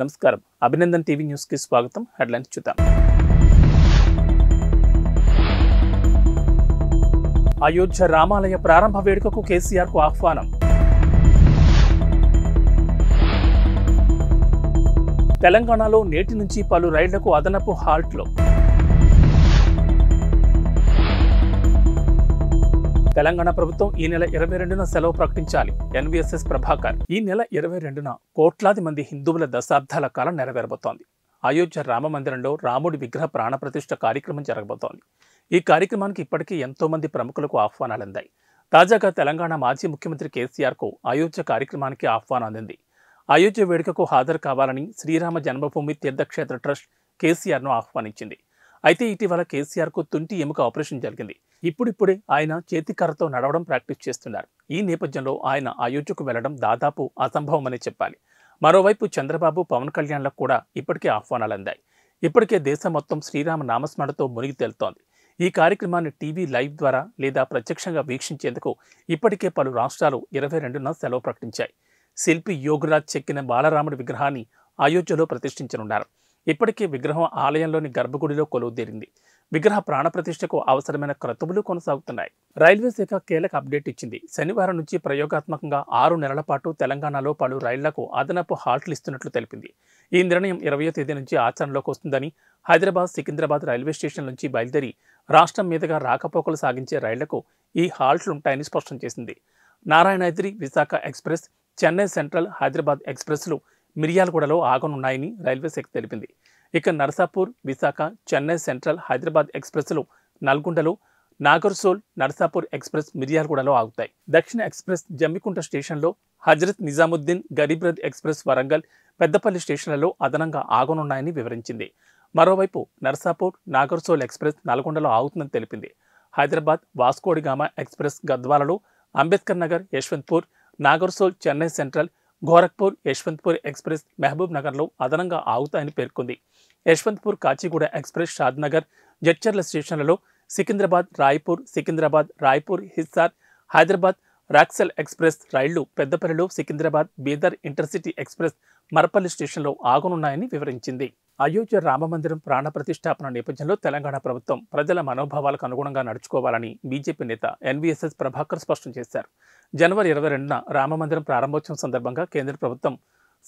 నమస్కారం. Abhinandan TV news కి స్వాగతం. హెడ్లైన్స్ చూద్దాం. అయోధ్య రామాలయ ప్రారంభ వేడుకకు కేసీఆర్ కు ఆహ్వానం. తెలంగాణలో నేటి నుంచి పలు రైళ్లకు అదనపు హాల్ట్లు. తెలంగాణ ప్రభుత్వం ఈ నెల 22న సెలవు ప్రకటించాలి. ఎన్వీఎస్ఎస్ ప్రభాకర్. ఈ నెల 22న కోట్లాది మంది హిందువుల దశాబ్దాల కాలం నెరవేరబోతోంది. అయోధ్య రామ మందిరంలో రాముడి విగ్రహ ప్రాణప్రతిష్ఠ కార్యక్రమం జరగబోతోంది. ఈ కార్యక్రమానికి ఇప్పటికీ ఎంతో మంది ప్రముఖులకు ఆహ్వానాలు అందాయి. తాజాగా తెలంగాణ మాజీ ముఖ్యమంత్రి కేసీఆర్ కు అయోధ్య కార్యక్రమానికి ఆహ్వానం అందింది. అయోధ్య వేడుకకు హాజరు కావాలని శ్రీరామ జన్మభూమి తీర్థక్షేత్ర ట్రస్ట్ కేసీఆర్ను ఆహ్వానించింది. అయితే ఇటీవల కేసీఆర్ కు తుంటి ఎముక ఆపరేషన్ జరిగింది. ఇప్పుడిప్పుడే ఆయన చేతికర్రతో నడవడం ప్రాక్టీస్ చేస్తున్నారు. ఈ నేపథ్యంలో ఆయన అయోధ్యకు వెళ్లడం దాదాపు అసంభవమని చెప్పాలి. మరోవైపు చంద్రబాబు, పవన్ కళ్యాణ్లకు కూడా ఇప్పటికే ఆహ్వానాలు అందాయి. ఇప్పటికే దేశం మొత్తం శ్రీరామ నామస్మరణతో మునిగి తేలుతోంది. ఈ కార్యక్రమాన్ని టీవీ లైవ్ ద్వారా లేదా ప్రత్యక్షంగా వీక్షించేందుకు ఇప్పటికే పలు రాష్ట్రాలు 22న సెలవు ప్రకటించాయి. శిల్పి యోగరాజ్ చెక్కిన బాలరాముడి విగ్రహాన్ని అయోధ్యలో ప్రతిష్ఠించనున్నారు. ఇప్పటికే విగ్రహం ఆలయంలోని గర్భగుడిలో కొలువుదీరింది. విగ్రహ ప్రాణప్రతిష్ఠకు అవసరమైన క్రతువులు కొనసాగుతున్నాయి. రైల్వే శాఖ కీలక అప్డేట్ ఇచ్చింది. శనివారం నుంచి ప్రయోగాత్మకంగా 6 నెలల పాటు తెలంగాణలో పలు రైళ్లకు అదనపు హాల్ట్లు ఇస్తున్నట్లు తెలిపింది. ఈ నిర్ణయం 20వ తేదీ నుంచి ఆచరణలోకి వస్తుందని, హైదరాబాద్, సికింద్రాబాద్ రైల్వే స్టేషన్ నుంచి బయలుదేరి రాష్ట్రం మీదుగా రాకపోకలు సాగించే రైళ్లకు ఈ హాల్ట్లుంటాయని స్పష్టం చేసింది. నారాయణాద్రి, విశాఖ ఎక్స్ప్రెస్, చెన్నై సెంట్రల్, హైదరాబాద్ ఎక్స్ప్రెస్లు మిర్యాలగూడలో ఆగనున్నాయని రైల్వే శాఖ తెలిపింది. ఇక నర్సాపూర్, విశాఖ, చెన్నై సెంట్రల్, హైదరాబాద్ ఎక్స్ప్రెస్లు నల్గొండలో, నాగర్సోల్, నర్సాపూర్ ఎక్స్ప్రెస్ మిర్యాలగూడలో ఆగుతాయి. దక్షిణ ఎక్స్ప్రెస్ జమ్మికుంట స్టేషన్లో, హజరత్ నిజాముద్దీన్, గరీబ్రథ్ ఎక్స్ప్రెస్ వరంగల్, పెద్దపల్లి స్టేషన్లలో అదనంగా ఆగనున్నాయని వివరించింది. మరోవైపు నర్సాపూర్, నాగర్సోల్ ఎక్స్ప్రెస్ నల్గొండలో ఆగుతుందని తెలిపింది. హైదరాబాద్, వాస్కోడిగామా ఎక్స్ప్రెస్ గద్వాలలో, అంబేద్కర్ నగర్, యశ్వంత్పూర్, నాగర్సోల్, చెన్నై సెంట్రల్, గోరఖ్పూర్, యశ్వంత్పూర్ ఎక్స్ప్రెస్ మహబూబ్ నగర్లో అదనంగా ఆగుతాయని పేర్కొంది. యశ్వంత్పూర్, కాచిగూడ ఎక్స్ప్రెస్ షాద్నగర్, జడ్చర్ల స్టేషన్లలో, సికింద్రాబాద్, రాయ్పూర్, సికింద్రాబాద్, రాయ్పూర్, హిస్సార్, హైదరాబాద్ రాక్సెల్ ఎక్స్ప్రెస్ రైళ్లు పెద్దపల్లిలో, సికింద్రాబాద్, బీదర్ ఇంటర్సిటీ ఎక్స్ప్రెస్ మరపల్లి స్టేషన్లో ఆగనున్నాయని వివరించింది. అయోధ్య రామమందిరం ప్రాణప్రతిష్ఠాపన నేపథ్యంలో తెలంగాణ ప్రభుత్వం ప్రజల మనోభావాలకు అనుగుణంగా నడుచుకోవాలని బీజేపీ నేత ఎన్వీఎస్ఎస్ ప్రభాకర్ స్పష్టం చేశారు. జనవరి 22న రామమందిరం ప్రారంభోత్సవం సందర్భంగా కేంద్ర ప్రభుత్వం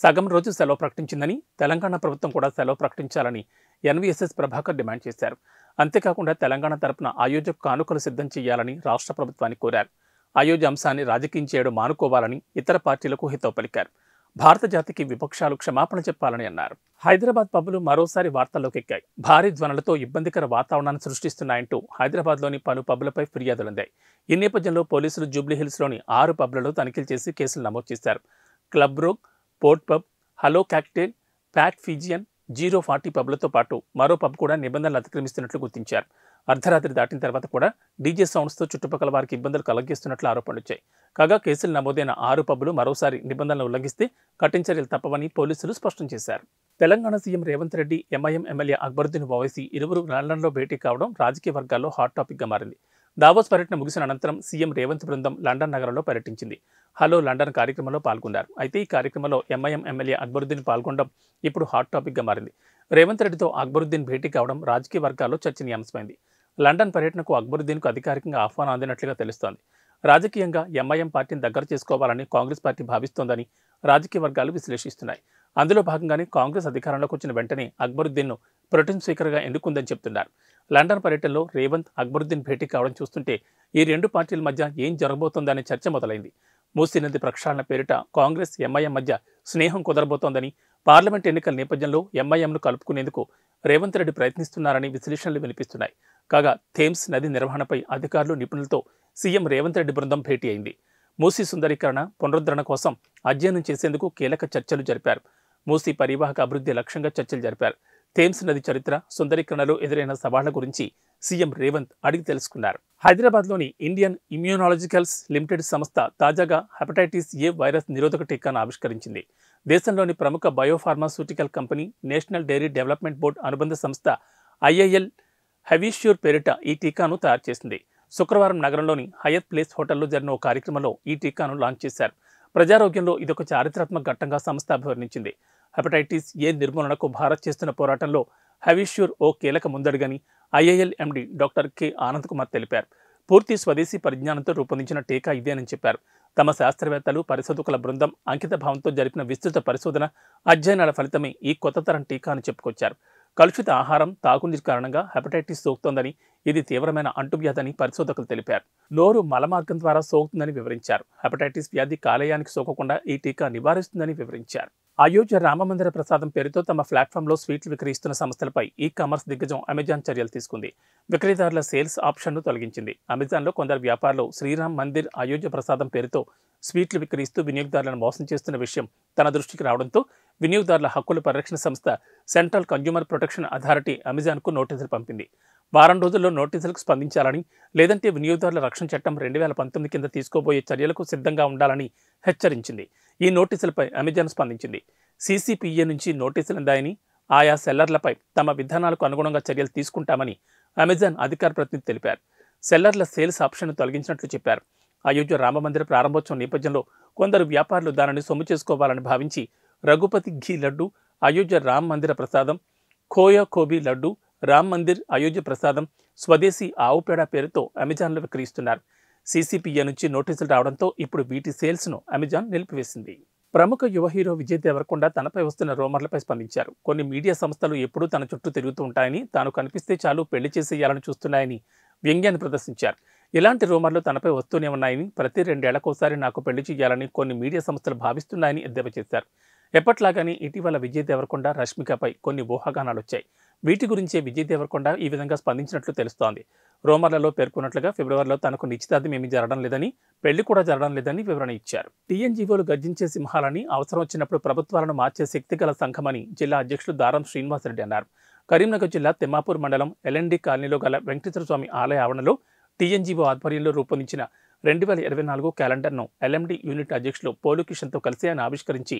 సగం రోజు సెలవు ప్రకటించిందని, తెలంగాణ ప్రభుత్వం కూడా సెలవు ప్రకటించాలని ఎన్వీఎస్ఎస్ ప్రభాకర్ డిమాండ్ చేశారు. అంతేకాకుండా తెలంగాణ తరపున అయోధ్యకు కానుకలు సిద్ధం చేయాలని రాష్ట్ర ప్రభుత్వాన్ని కోరారు. అయోధ్య అంశాన్ని రాజకీయం చేయడం మానుకోవాలని ఇతర పార్టీలకు హితవు పలికారు. భారత జాతికి విపక్షాలు క్షమాపణ చెప్పాలని అన్నారు. హైదరాబాద్ పబ్బులు మరోసారి వార్తల్లోకి ఎక్కాయి. భారీ ధ్వనులతో ఇబ్బందికర వాతావరణాన్ని సృష్టిస్తున్నాయంటూ హైదరాబాద్లోని పలు పబ్బులపై ఫిర్యాదులందాయి. ఈ నేపథ్యంలో పోలీసులు జూబ్లీహిల్స్లోని 6 పబ్లలో తనిఖీలు చేసి కేసులు నమోదు చేశారు. Club rogue, port pub, hello cocktail, Pat Fijian, 040 పబ్లతో పాటు మరో పబ్ కూడా నిబంధనలు అతిక్రమిస్తున్నట్లు గుర్తించారు. అర్ధరాత్రి దాటిన తర్వాత కూడా డీజే సౌండ్స్తో చుట్టుపక్కల వారికి ఇబ్బందులు కలిగిస్తున్నట్లు ఆరోపణలు వచ్చాయి. కాగా కేసులు నమోదైన 6 పబ్లు మరోసారి నిబంధనలు ఉల్లంఘిస్తే కఠిన చర్యలు తప్పవని పోలీసులు స్పష్టం చేశారు. Telangana CM Revanth Reddy, MIM MLA Akbaruddin Owaisi ఇరువురు లండన్లో భేటీ కావడం రాజకీయ వర్గాల్లో హాట్ టాపిక్గా మారింది. దావోస్ పర్యటన ముగిసిన అనంతరం సీఎం రేవంత్ బృందం లండన్ నగరంలో పర్యటించింది. హలో లండన్ కార్యక్రమంలో పాల్గొన్నారు. అయితే ఈ కార్యక్రమంలో ఎంఐఎం ఎమ్మెల్యే అక్బరుద్దీన్ పాల్గొనడం ఇప్పుడు హాట్ టాపిక్గా మారింది. రేవంత్ రెడ్డితో అక్బరుద్దీన్ భేటీ కావడం రాజకీయ వర్గాల్లో చర్చనీయాంశమైంది. లండన్ పర్యటనకు అక్బరుద్దీన్కు అధికారికంగా ఆహ్వానం అందినట్లుగా తెలుస్తోంది. రాజకీయంగా ఎంఐఎం పార్టీని దగ్గర చేసుకోవాలని కాంగ్రెస్ పార్టీ భావిస్తోందని రాజకీయ వర్గాలు విశ్లేషిస్తున్నాయి. అందులో భాగంగానే కాంగ్రెస్ అధికారంలోకి వచ్చిన వెంటనే అక్బరుద్దీన్ను ప్రొటెం స్పీకర్గా ఎన్నుకుందని చెబుతున్నారు. లండన్ పర్యటనలో రేవంత్, అక్బరుద్దీన్ భేటీ కావడం చూస్తుంటే ఈ రెండు పార్టీల మధ్య ఏం జరగబోతోందనే చర్చ మొదలైంది. మూసీ నది ప్రక్షాళన పేరిట కాంగ్రెస్, ఎంఐఎం మధ్య స్నేహం కుదరబోతోందని, పార్లమెంట్ ఎన్నికల నేపథ్యంలో ఎంఐఎంను కలుపుకునేందుకు రేవంత్ రెడ్డి ప్రయత్నిస్తున్నారని విశ్లేషణలు వినిపిస్తున్నాయి. కాగా థేమ్స్ నది నిర్వహణపై అధికారులు, నిపుణులతో సీఎం రేవంత్ రెడ్డి బృందం భేటీ అయింది. మూసీ సుందరీకరణ, పునరుద్ధరణ కోసం అధ్యయనం చేసేందుకు కీలక చర్చలు జరిపారు. మూసీ పరివాహక అభివృద్ధి లక్ష్యంగా చర్చలు జరిపారు. థేమ్స్ నది చరిత్ర, సుందరీకరణలో ఎదురైన సవాళ్ల గురించి సీఎం రేవంత్ అడిగి తెలుసుకున్నారు. హైదరాబాద్లోని ఇండియన్ ఇమ్యూనాలజికల్స్ లిమిటెడ్ సంస్థ తాజాగా హెపటైటిస్ ఏ వైరస్ నిరోధక టీకాను ఆవిష్కరించింది. దేశంలోని ప్రముఖ biopharmaceutical company national dairy development board అనుబంధ సంస్థ ఐఐఎల్ హెవిష్యూర్ పేరిట ఈ టీకాను తయారు చేసింది. శుక్రవారం నగరంలోని హయత్ ప్లేస్ హోటల్లో జరిగిన ఓ కార్యక్రమంలో ఈ టీకాను లాంచ్ చేశారు. ప్రజారోగ్యంలో ఇదొక చారిత్రాత్మక ఘట్టంగా సంస్థ అభివర్ణించింది. హెపటైటిస్ ఏ నిర్మూలనకు భారత్ చేస్తున్న పోరాటంలో హవిష్యూర్ ఓ కీలక ముందడుగని IIL MD doctor K Anand Kumar తెలిపారు. పూర్తి స్వదేశీ పరిజ్ఞానంతో రూపొందించిన టీకా ఇదేనని చెప్పారు. తమ శాస్త్రవేత్తలు, పరిశోధకుల బృందం అంకిత భావంతో జరిపిన విస్తృత పరిశోధన, అధ్యయనాల ఫలితమే ఈ కొత్త తరం టీకా అని చెప్పుకొచ్చారు. కలుషిత ఆహారం, తాగునీరు కారణంగా హెపటైటిస్ సోకుతోందని, ఇది తీవ్రమైన అంటువ్యాధని పరిశోధకులు తెలిపారు. నోరు మలమార్గం ద్వారా సోకుతుందని వివరించారు. హెపటైటిస్ వ్యాధి కాలేయానికి సోకకుండా ఈ టీకా నివారిస్తుందని వివరించారు. అయోధ్య రామమందిర ప్రసాదం పేరుతో తమ ప్లాట్ఫామ్లో స్వీట్లు విక్రయిస్తున్న సంస్థలపై ఈ కామర్స్ దిగ్గజం అమెజాన్ చర్యలు తీసుకుంది. విక్రేతదారుల సేల్స్ ఆప్షన్ను తొలగించింది. అమెజాన్లో కొందరు వ్యాపారులు శ్రీరామ్ మందిర్ అయోధ్య ప్రసాదం పేరుతో స్వీట్లు విక్రయిస్తూ వినియోగదారులను మోసం చేస్తున్న విషయం తన దృష్టికి రావడంతో వినియోగదారుల హక్కుల పరిరక్షణ సంస్థ సెంట్రల్ కన్జ్యూమర్ ప్రొటెక్షన్ అథారిటీ అమెజాన్కు నోటీసులు పంపింది. వారం రోజుల్లో నోటీసులకు స్పందించాలని, లేదంటే వినియోగదారుల రక్షణ చట్టం 2019 కింద తీసుకోబోయే చర్యలకు సిద్ధంగా ఉండాలని హెచ్చరించింది. ఈ నోటీసులపై అమెజాన్ స్పందించింది. CCPA నుంచి నోటీసులు అందాయని, ఆయా సెల్లర్లపై తమ విధానాలకు అనుగుణంగా చర్యలు తీసుకుంటామని అమెజాన్ అధికార ప్రతినిధి తెలిపారు. సెల్లర్ల సేల్స్ ఆప్షన్ను తొలగించినట్లు చెప్పారు. అయోధ్య రామమందిర ప్రారంభోత్సవం నేపథ్యంలో కొందరు వ్యాపారులు దానిని సొమ్ము చేసుకోవాలని భావించి రఘుపతి ఘీ లడ్డు, అయోధ్య రామ్ మందిర ప్రసాదం, ఖోయా కోబీ లడ్డు, రామ్ మందిర్ అయోధ్య ప్రసాదం, స్వదేశీ ఆవు పేడ పేరుతో అమెజాన్లో విక్రయిస్తున్నారు. CCPA నుంచి నోటీసులు రావడంతో ఇప్పుడు వీటి సేల్స్ను అమెజాన్ నిలిపివేసింది. ప్రముఖ యువ హీరో విజయ్ దేవరకొండ తనపై వస్తున్న రూమర్లపై స్పందించారు. కొన్ని మీడియా సంస్థలు ఎప్పుడూ తన చుట్టూ తిరుగుతూ ఉంటాయని, తాను కనిపిస్తే చాలు పెళ్లి చేసేయాలని చూస్తున్నాయని వ్యంగ్యాన్ని ప్రదర్శించారు. ఇలాంటి రూమర్లు తనపై వస్తూనే ఉన్నాయని, ప్రతి 2 ఏళ్లకోసారి నాకు పెళ్లి చేయాలని కొన్ని మీడియా సంస్థలు భావిస్తున్నాయని ఎద్దేవా చేశారు. ఎప్పట్లాగానే ఇటీవల విజయ్ దేవరకొండ, రష్మికపై కొన్ని ఊహాగానాలు వచ్చాయి. వీటి గురించే విజయ్ దేవరకొండ ఈ విధంగా స్పందించినట్లు తెలుస్తోంది. రూమర్లలో పేర్కొన్నట్లుగా ఫిబ్రవరిలో తనకు నిశ్చితార్థం ఏమీ జరగడం లేదని, పెళ్లి కూడా జరగడం లేదని వివరణ ఇచ్చారు. TNGOలు గర్జించే సింహాలని, అవసరం వచ్చినప్పుడు ప్రభుత్వాలను మార్చే శక్తిగల సంఘమని జిల్లా అధ్యక్షుడు దారం శ్రీనివాసరెడ్డి అన్నారు. కరీంనగర్ జిల్లా తిమ్మాపూర్ మండలం LND కాలనీలో గల వెంకటేశ్వర స్వామి ఆలయ ఆవరణలో TNGO ఆధ్వర్యంలో రూపొందించిన 2024 క్యాలెండర్ను LMD యూనిట్ అధ్యక్షులు పోలు కిషన్తో కలిసి ఆయన ఆవిష్కరించి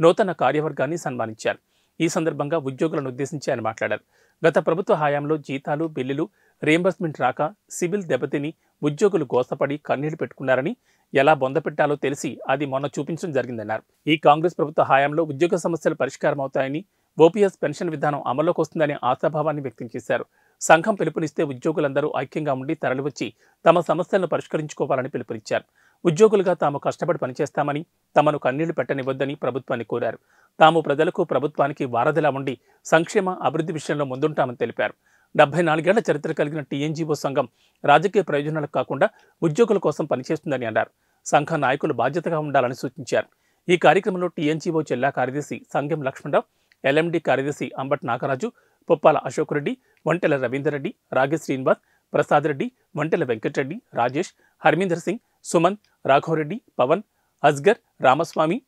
నూతన కార్యవర్గాన్ని సన్మానించారు. ఈ సందర్భంగా ఉద్యోగులను ఉద్దేశించి ఆయన మాట్లాడారు. గత ప్రభుత్వ హయాంలో జీతాలు, బిల్లులు, రీయింబర్స్మెంట్ రాక సివిల్ దెబ్బతిని ఉద్యోగులు గోసపడి కన్నీళ్లు పెట్టుకున్నారని, ఎలా బొందపెట్టాలో తెలిసి అది మొన్న చూపించడం జరిగిందన్నారు. ఈ కాంగ్రెస్ ప్రభుత్వ హయాంలో ఉద్యోగ సమస్యలు పరిష్కారం అవుతాయని, OPS పెన్షన్ విధానం అమల్లోకి వస్తుందనే ఆశాభావాన్ని వ్యక్తం చేశారు. సంఘం పిలుపునిస్తే ఉద్యోగులందరూ ఐక్యంగా ఉండి తరలివచ్చి తమ సమస్యలను పరిష్కరించుకోవాలని పిలుపునిచ్చారు. ఉద్యోగులుగా తాము కష్టపడి పనిచేస్తామని, తమను కన్నీళ్లు పెట్టనివ్వొద్దని ప్రభుత్వాన్ని కోరారు. తాము ప్రజలకు, ప్రభుత్వానికి వారధిలా ఉండి సంక్షేమ, అభివృద్ధి విషయంలో ముందుంటామని తెలిపారు. 74 ఏళ్ల చరిత్ర కలిగిన TNGO సంఘం రాజకీయ ప్రయోజనాలకు కాకుండా ఉద్యోగుల కోసం పనిచేస్తుందని అన్నారు. సంఘ నాయకులు బాధ్యతగా ఉండాలని సూచించారు. ఈ కార్యక్రమంలో TNGO జిల్లా కార్యదర్శి సంగెం లక్ష్మణరావు, LMD కార్యదర్శి అంబట్ నాగరాజు, పుప్పాల అశోక్ రెడ్డి, వంటెల రవీందర్ రెడ్డి, రాగే శ్రీనివాస్, ప్రసాద్ రెడ్డి, వంటెల వెంకటరెడ్డి, రాజేష్, హర్మీందర్ సింగ్, సుమన్, రాఘవరెడ్డి, పవన్, అస్గర్, రామస్వామి,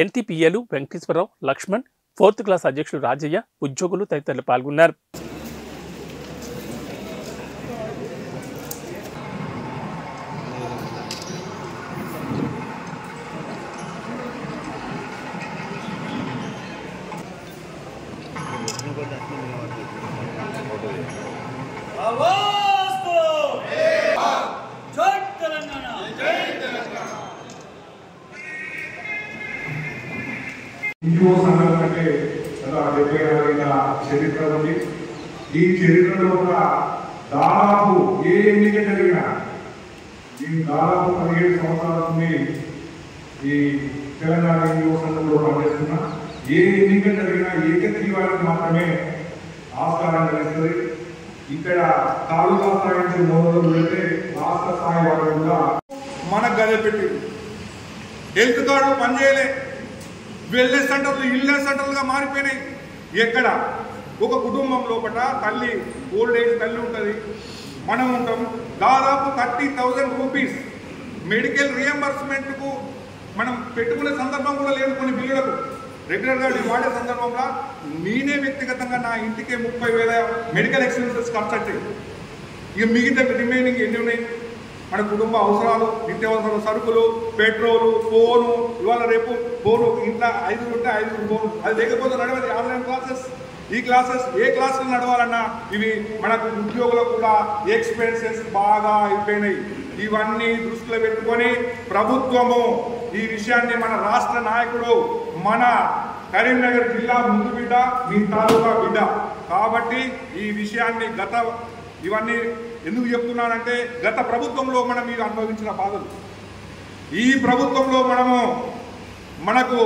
NTPAలు వెంకటేశ్వరరావు, లక్ష్మణ్, 4th క్లాస్ అధ్యక్షుడు రాజయ్య, ఉద్యోగులు తదితరులు పాల్గొన్నారు. ఇంకో సంఘం అంటే 74 ఏళ్ల చరిత్ర ఉంది. ఈ చరిత్రలో ఒక దాదాపు ఏ ఎన్నిక జరిగినా, నేను దాదాపు 17 సంవత్సరాల నుండి ఈ తెలంగాణ ఇంకో సంఘంలో పనిచేస్తున్నా. ఏ ఎన్నిక జరిగినా ఏకగ్రీవానికి మాత్రమే ఆస్కారం కలిగిస్తుంది. ఇక్కడ తాలూకా స్థాయి నుంచి మొదలు పెడితే రాష్ట్ర స్థాయి వారు కూడా మనకు గదే పెట్టి హెల్త్ కార్డు పనిచేయలే, వెల్నెస్ సెంటర్లు ఇల్నెస్ సెంటర్లుగా మారిపోయినాయి. ఎక్కడ ఒక కుటుంబం లోపల తల్లి, ఓల్డ్ ఏజ్ తల్లి ఉంటుంది, మనం ఉంటాం. దాదాపు 30,000 రూపీస్ మెడికల్ రియంబర్స్మెంట్కు మనం పెట్టుకునే సందర్భం కూడా లేదు. కొన్ని బిల్లులకు రెగ్యులర్గా వాడే సందర్భంలో నేనే వ్యక్తిగతంగా నా ఇంటికే 30,000 మెడికల్ ఎక్స్పెన్సెస్ ఖర్చు అవుతాయి. ఇక మిగతా రిమైనింగ్ ఎన్ని ఉన్నాయి? మన కుటుంబ అవసరాలు, నిత్యావసర సరుకులు, పెట్రోలు, ఫోను. ఇవాళ రేపు ఫోను ఇంట్లో 5 ఉంటే 5 ఫోను, అది లేకపోతే నడవదు. ఆన్లైన్ క్లాసెస్, ఈ క్లాసెస్ ఏ క్లాసులు నడవాలన్నా ఇవి మనకు ఉద్యోగులకు కూడా ఎక్స్పెన్సెస్ బాగా అయిపోయినాయి. ఇవన్నీ దృష్టిలో పెట్టుకొని ప్రభుత్వము ఈ విషయాన్ని, మన రాష్ట్ర నాయకుడు, మన కరీంనగర్ జిల్లా ముందు బిడ్డ, మీ తాలూకా బిడ్డ. కాబట్టి ఈ విషయాన్ని ఇవన్నీ ఎందుకు చెప్తున్నానంటే గత ప్రభుత్వంలో మనం మీరు అనుభవించిన బాధలు, ఈ ప్రభుత్వంలో మనకు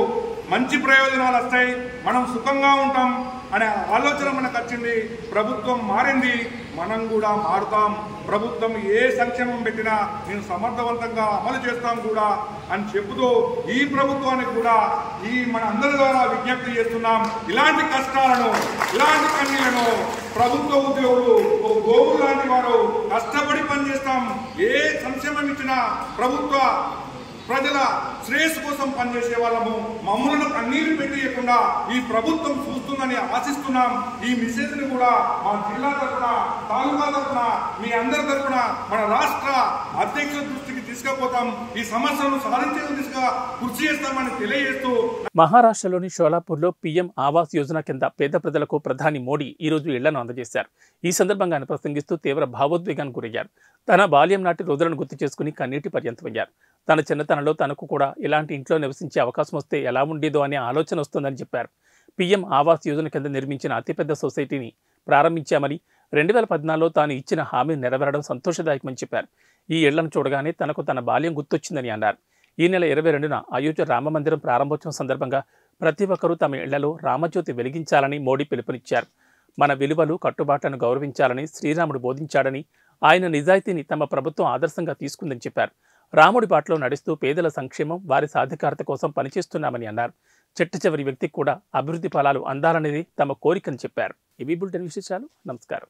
మంచి ప్రయోజనాలు వస్తాయి, మనం సుఖంగా ఉంటాం అనే ఆలోచన మనకు వచ్చింది. ప్రభుత్వం మారింది, మనం కూడా మారుతాం. ప్రభుత్వం ఏ సంక్షేమం పెట్టినా నేను సమర్థవంతంగా అమలు చేస్తాం కూడా అని చెబుతూ ఈ ప్రభుత్వానికి కూడా మన అందరి ద్వారా విజ్ఞప్తి చేస్తున్నాం. ఇలాంటి కష్టాలను, ఇలాంటి కన్నీళ్లను ప్రభుత్వ ఉద్యోగులు గోవులు లాంటి వారు కష్టపడి పనిచేస్తాం. ఏ సంక్షేమం ఇచ్చినా ప్రభుత్వ ప్రజల శ్రేయస్సు కోసం పనిచేసే వాళ్ళము. మమ్మల్ని కన్నీరు పెట్టియకుండా ఈ ప్రభుత్వం చూస్తుందని ఆశిస్తున్నాం. ఈ మెసేజ్ని కూడా మా జిల్లా తరఫున, తాలూకా తరఫున, మీ అందరి తరఫున మన రాష్ట్ర అధ్యక్షుల దృష్టికి తీసుకుపోతాం. ఈ సమస్యలను సాధించే దిశగా కృషి చేస్తామని తెలియజేస్తూ మహారాష్ట్రలోని షోలాపూర్లో పీఎం ఆవాస్ యోజన కింద పేద ప్రజలకు ప్రధాని మోడీ ఈరోజు ఇళ్లను అందజేశారు. ఈ సందర్భంగా ఆయన ప్రసంగిస్తూ తీవ్ర భావోద్వేగానికి గురయ్యారు. తన బాల్యం నాటి రోజులను గుర్తు చేసుకుని కన్నీటి పర్యంతమయ్యారు. తన చిన్నతనంలో తనకు కూడా ఇలాంటి ఇంట్లో నివసించే అవకాశం వస్తే ఎలా ఉండేదో అనే ఆలోచన వస్తుందని చెప్పారు. పీఎం ఆవాస్ యోజన కింద నిర్మించిన అతిపెద్ద సొసైటీని ప్రారంభించామని, 2014లో తాను ఇచ్చిన హామీ నెరవేరడం సంతోషదాయకమని చెప్పారు. ఈ ఇళ్లను చూడగానే తనకు తన బాల్యం గుర్తొచ్చిందని అన్నారు. ఈ నెల 22న అయోధ్య రామమందిరం ప్రారంభోత్సవం సందర్భంగా ప్రతి ఒక్కరూ తమ ఇళ్లలో రామజ్యోతి వెలిగించాలని మోడీ పిలుపునిచ్చారు. మన విలువలు, కట్టుబాట్లను గౌరవించాలని శ్రీరాముడు బోధించాడని, ఆయన నిజాయితీని తమ ప్రభుత్వం ఆదర్శంగా తీసుకుందని చెప్పారు. రాముడి బాటలో నడుస్తూ పేదల సంక్షేమం, వారి సాధికారత కోసం పనిచేస్తున్నామని అన్నారు. చిట్ట చివరి వ్యక్తికి కూడా అభివృద్ధి ఫలాలు అందాలనేది తమ కోరికని చెప్పారు. ఇవి బులెటిన్ విశేషాలు. నమస్కారం.